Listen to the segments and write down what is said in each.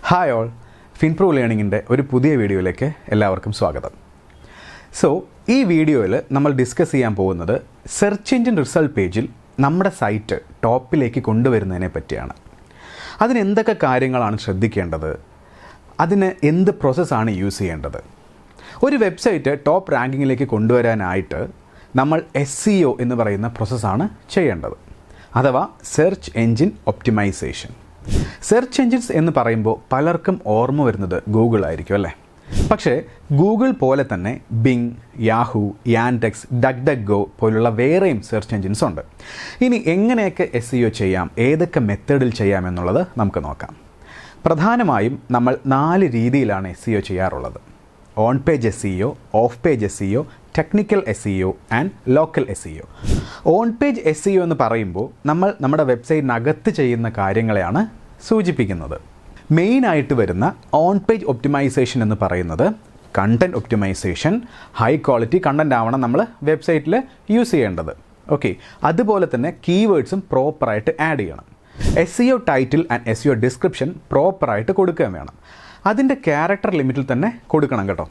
Hi all, ഫിൻപ്രോ ലേണിങ്ങിൻ്റെ ഒരു പുതിയ വീഡിയോയിലേക്ക് എല്ലാവർക്കും സ്വാഗതം. സോ ഈ വീഡിയോയിൽ നമ്മൾ ഡിസ്കസ് ചെയ്യാൻ പോകുന്നത് സെർച്ച് എഞ്ചിൻ റിസൾട്ട് പേജിൽ നമ്മുടെ സൈറ്റ് ടോപ്പിലേക്ക് കൊണ്ടുവരുന്നതിനെ പറ്റിയാണ്. അതിന് എന്തൊക്കെ കാര്യങ്ങളാണ് ശ്രദ്ധിക്കേണ്ടത്, അതിന് എന്ത് പ്രോസസ്സാണ് യൂസ് ചെയ്യേണ്ടത്. ഒരു വെബ്സൈറ്റ് ടോപ്പ് റാങ്കിങ്ങിലേക്ക് കൊണ്ടുവരാനായിട്ട് നമ്മൾ SEO എന്ന് പറയുന്ന പ്രോസസ്സാണ് ചെയ്യേണ്ടത്, അഥവാ search engine optimisation. Search engines എന്ന് പറയുമ്പോൾ പലർക്കും ഓർമ്മ വരുന്നത് ഗൂഗിൾ ആയിരിക്കും അല്ലേ. പക്ഷേ ഗൂഗിൾ പോലെ തന്നെ ബിങ്, യാഹൂ, യാൻഡെക്സ്, ഡക്ഡക്ഗോ പോലുള്ള വേറെയും സെർച്ച് എഞ്ചിൻസ് ഉണ്ട്. ഇനി എങ്ങനെയൊക്കെ SEO ചെയ്യാം, ഏതൊക്കെ മെത്തേഡിൽ ചെയ്യാം എന്നുള്ളത് നമുക്ക് നോക്കാം. പ്രധാനമായും നമ്മൾ 4 രീതിയിലാണ് SEO ചെയ്യാറുള്ളത്: on page SEO, of page SEO, technical SEO and local SEO. On page SEO എന്ന് പറയുമ്പോൾ നമ്മൾ നമ്മുടെ വെബ്സൈറ്റിനകത്ത് ചെയ്യുന്ന കാര്യങ്ങളെയാണ് സൂചിപ്പിക്കുന്നത്. മെയിനായിട്ട് വരുന്ന ഓൺ പേജ് ഒപ്റ്റിമൈസേഷൻ എന്ന് പറയുന്നത് content optimisation, high quality content ആവണം നമ്മൾ വെബ്സൈറ്റിൽ യൂസ് ചെയ്യേണ്ടത്. ഓക്കെ, അതുപോലെ തന്നെ കീവേഡ്സും പ്രോപ്പറായിട്ട് ആഡ് ചെയ്യണം. SEO title and SEO description പ്രോപ്പറായിട്ട് കൊടുക്കുകയും വേണം. അതിൻ്റെ ക്യാരക്ടർ ലിമിറ്റിൽ തന്നെ കൊടുക്കണം കേട്ടോ.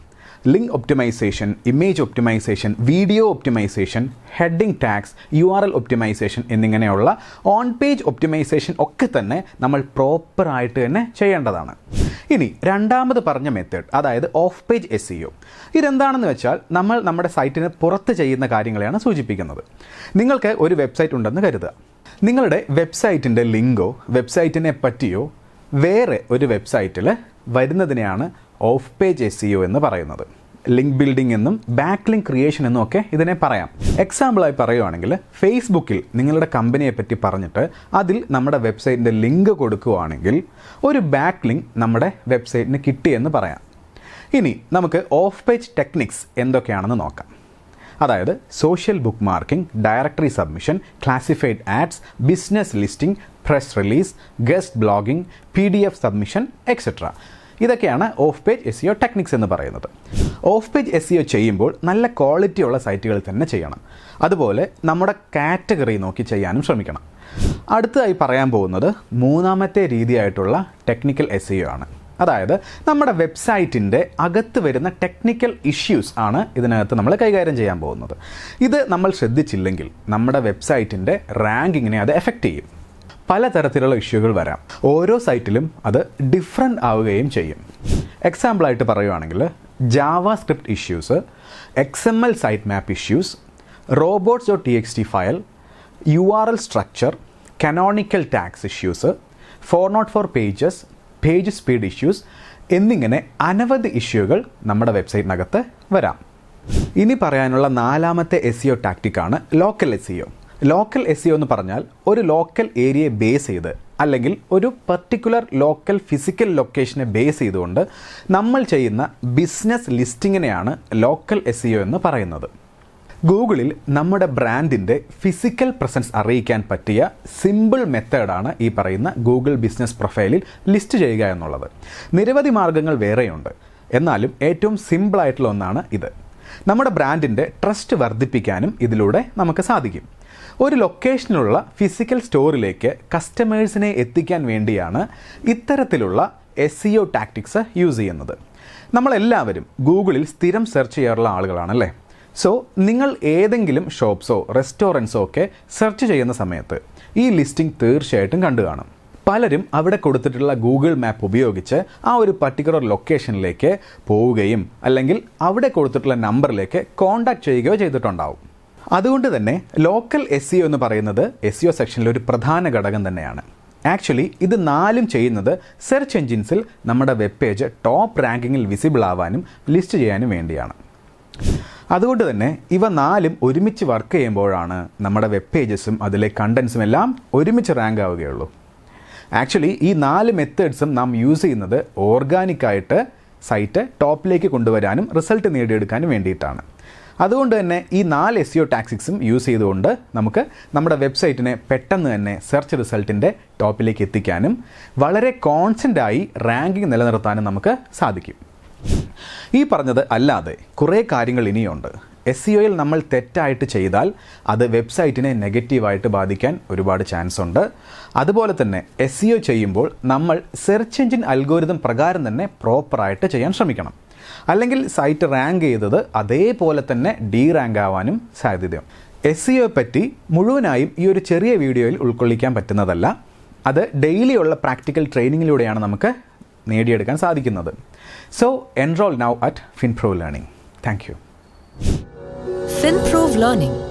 Link optimisation, image optimisation, video optimisation, heading tags, URL optimisation എന്നിങ്ങനെയുള്ള ഓൺ പേജ് ഒപ്റ്റിമൈസേഷൻ ഒക്കെ തന്നെ നമ്മൾ പ്രോപ്പറായിട്ട് തന്നെ ചെയ്യേണ്ടതാണ്. ഇനി രണ്ടാമത് പറഞ്ഞ മെത്തേഡ്, അതായത് ഓഫ് പേജ് SEO. ഇതെന്താണെന്ന് വെച്ചാൽ നമ്മൾ നമ്മുടെ സൈറ്റിന് പുറത്ത് ചെയ്യുന്ന കാര്യങ്ങളെയാണ് സൂചിപ്പിക്കുന്നത്. നിങ്ങൾക്ക് ഒരു വെബ്സൈറ്റ് ഉണ്ടെന്ന് കരുതുക. നിങ്ങളുടെ വെബ്സൈറ്റിൻ്റെ ലിങ്കോ വെബ്സൈറ്റിനെ പറ്റിയോ വേറെ ഒരു വെബ്സൈറ്റിൽ വരുന്നതിനെയാണ് ഓഫ് പേജ് SEO എന്ന് പറയുന്നത്. ലിങ്ക് ബിൽഡിംഗ് എന്നും ബാക്ക് ലിങ്ക് ക്രിയേഷൻ എന്നും ഒക്കെ ഇതിനെ പറയാം. എക്സാമ്പിളായി പറയുവാണെങ്കിൽ, ഫേസ്ബുക്കിൽ നിങ്ങളുടെ കമ്പനിയെ പറ്റി പറഞ്ഞിട്ട് അതിൽ നമ്മുടെ വെബ്സൈറ്റിൻ്റെ ലിങ്ക് കൊടുക്കുകയാണെങ്കിൽ ഒരു ബാക്ക് ലിങ്ക് നമ്മുടെ വെബ്സൈറ്റിന് കിട്ടിയെന്ന് പറയാം. ഇനി നമുക്ക് ഓഫ് പേജ് ടെക്നിക്സ് എന്തൊക്കെയാണെന്ന് നോക്കാം. അതായത് social bookmarking, directory submission, classified ads, business listing, press release, guest blogging, PDF submission etcetera. ഇതൊക്കെയാണ് ഓഫ് പേജ് SEO ടെക്നിക്സ് എന്ന് പറയുന്നത്. ഓഫ് പേജ് SEO ചെയ്യുമ്പോൾ നല്ല ക്വാളിറ്റിയുള്ള സൈറ്റുകളിൽ തന്നെ ചെയ്യണം. അതുപോലെ നമ്മുടെ കാറ്റഗറി നോക്കി ചെയ്യാനും ശ്രമിക്കണം. അടുത്തതായി പറയാൻ പോകുന്നത് മൂന്നാമത്തെ രീതിയായിട്ടുള്ള ടെക്നിക്കൽ SEO ആണ്. അതായത് നമ്മുടെ വെബ്സൈറ്റിൻ്റെ അകത്ത് വരുന്ന ടെക്നിക്കൽ ഇഷ്യൂസ് ആണ് ഇതിനകത്ത് നമ്മൾ കൈകാര്യം ചെയ്യാൻ പോകുന്നത്. ഇത് നമ്മൾ ശ്രദ്ധിച്ചില്ലെങ്കിൽ നമ്മുടെ വെബ്സൈറ്റിൻ്റെ റാങ്കിങ്ങിനെ അത് എഫക്റ്റ് ചെയ്യും. പലതരത്തിലുള്ള ഇഷ്യൂകൾ വരാം. ഓരോ സൈറ്റിലും അത് ഡിഫറെൻ്റ് ആവുകയും ചെയ്യും. എക്സാമ്പിളായിട്ട് പറയുവാണെങ്കിൽ, JavaScript issues, XML sitemap issues, robots.txt file, URL structure, canonical tags issues, 404 pages, page speed issues എന്നിങ്ങനെ അനവധി ഇഷ്യൂകൾ നമ്മുടെ വെബ്സൈറ്റിനകത്ത് വരാം. ഇനി പറയാനുള്ള നാലാമത്തെ SEO ടാക്റ്റിക്കാണ് ലോക്കൽ SEO. ലോക്കൽ SEO എന്ന് പറഞ്ഞാൽ ഒരു ലോക്കൽ ഏരിയയെ ബേസ് ചെയ്ത്, അല്ലെങ്കിൽ ഒരു പർട്ടിക്കുലർ ലോക്കൽ ഫിസിക്കൽ ലൊക്കേഷനെ ബേസ് ചെയ്തുകൊണ്ട് നമ്മൾ ചെയ്യുന്ന ബിസിനസ് ലിസ്റ്റിങ്ങിനെയാണ് ലോക്കൽ SEO എന്ന് പറയുന്നത്. ഗൂഗിളിൽ നമ്മുടെ ബ്രാൻഡിൻ്റെ ഫിസിക്കൽ പ്രസൻസ് അറിയിക്കാൻ പറ്റിയ സിമ്പിൾ മെത്തേഡാണ് ഈ പറയുന്ന ഗൂഗിൾ ബിസിനസ് പ്രൊഫൈലിൽ ലിസ്റ്റ് ചെയ്യുക എന്നുള്ളത്. നിരവധി മാർഗ്ഗങ്ങൾ വേറെയുണ്ട്, എന്നാലും ഏറ്റവും സിമ്പിളായിട്ടുള്ള ഒന്നാണ് ഇത്. നമ്മുടെ ബ്രാൻഡിൻ്റെ ട്രസ്റ്റ് വർദ്ധിപ്പിക്കാനും ഇതിലൂടെ നമുക്ക് സാധിക്കും. ഒരു ലൊക്കേഷനിലുള്ള ഫിസിക്കൽ സ്റ്റോറിലേക്ക് കസ്റ്റമേഴ്സിനെ എത്തിക്കാൻ വേണ്ടിയാണ് ഇത്തരത്തിലുള്ള SEO ടാക്ടിക്സ് യൂസ് ചെയ്യുന്നത്. നമ്മളെല്ലാവരും ഗൂഗിളിൽ സ്ഥിരം സെർച്ച് ചെയ്യാറുള്ള ആളുകളാണല്ലേ. സോ നിങ്ങൾ ഏതെങ്കിലും ഷോപ്സോ റെസ്റ്റോറൻറ്റ്സോ ഒക്കെ സെർച്ച് ചെയ്യുന്ന സമയത്ത് ഈ ലിസ്റ്റിംഗ് തീർച്ചയായിട്ടും കണ്ടു കാണും. പലരും അവിടെ കൊടുത്തിട്ടുള്ള ഗൂഗിൾ മാപ്പ് ഉപയോഗിച്ച് ആ ഒരു പർട്ടിക്കുലർ ലൊക്കേഷനിലേക്ക് പോവുകയും അല്ലെങ്കിൽ അവിടെ കൊടുത്തിട്ടുള്ള നമ്പറിലേക്ക് കോൺടാക്ട് ചെയ്യുകയോ ചെയ്തിട്ടുണ്ടാവും. അതുകൊണ്ട് തന്നെ ലോക്കൽ SEO എന്ന് പറയുന്നത് SEO സെക്ഷനിലെ ഒരു പ്രധാന ഘടകം തന്നെയാണ്. ആക്ച്വലി ഇത് 4ഉം ചെയ്യുന്നത് സെർച്ച് എഞ്ചിൻസിൽ നമ്മുടെ വെബ് പേജ് ടോപ്പ് റാങ്കിങ്ങിൽ വിസിബിൾ ആവാനും ലിസ്റ്റ് ചെയ്യാനും വേണ്ടിയാണ്. അതുകൊണ്ട് തന്നെ ഇവ 4ഉം ഒരുമിച്ച് വർക്ക് ചെയ്യുമ്പോഴാണ് നമ്മുടെ വെബ് പേജസും അതിലെ കണ്ടൻസും എല്ലാം ഒരുമിച്ച് റാങ്ക് ആവുകയുള്ളൂ. ആക്ച്വലി ഈ 4 മെത്തേഡ്സും നാം യൂസ് ചെയ്യുന്നത് ഓർഗാനിക്കായിട്ട് സൈറ്റ് ടോപ്പിലേക്ക് കൊണ്ടുവരാനും റിസൾട്ട് നേടിയെടുക്കാനും വേണ്ടിയിട്ടാണ്. അതുകൊണ്ട് തന്നെ ഈ 4 SEO ടാക്ടിക്സും യൂസ് ചെയ്തുകൊണ്ട് നമുക്ക് നമ്മുടെ വെബ്സൈറ്റിനെ പെട്ടെന്ന് തന്നെ സെർച്ച് റിസൾട്ടിൻ്റെ ടോപ്പിലേക്ക് എത്തിക്കാനും വളരെ കോൺസ്റ്റൻ്റായി റാങ്കിങ് നിലനിർത്താനും നമുക്ക് സാധിക്കും. ഈ പറഞ്ഞത് അല്ലാതെ കുറേ കാര്യങ്ങൾ ഇനിയുണ്ട്. SEOയിൽ നമ്മൾ തെറ്റായിട്ട് ചെയ്താൽ അത് വെബ്സൈറ്റിനെ നെഗറ്റീവായിട്ട് ബാധിക്കാൻ ഒരുപാട് ചാൻസ് ഉണ്ട്. അതുപോലെ തന്നെ SEO ചെയ്യുമ്പോൾ നമ്മൾ സെർച്ച് എഞ്ചിൻ അൽഗോരിതം പ്രകാരം തന്നെ പ്രോപ്പറായിട്ട് ചെയ്യാൻ ശ്രമിക്കണം. അല്ലെങ്കിൽ സൈറ്റ് റാങ്ക് ചെയ്തത് അതേപോലെ തന്നെ റാങ്ക് ആവാനും സാധ്യതയുണ്ട്. SEO പറ്റി മുഴുവനായും ഈ ഒരു ചെറിയ വീഡിയോയിൽ ഉൾക്കൊള്ളിക്കാൻ പറ്റുന്നതല്ല. അത് ഡെയിലിയുള്ള പ്രാക്ടിക്കൽ ട്രെയിനിങ്ങിലൂടെയാണ് നമുക്ക് നേടിയെടുക്കാൻ സാധിക്കുന്നത്. So enrol now at FinPro Learning. Thank you. FinPro Learning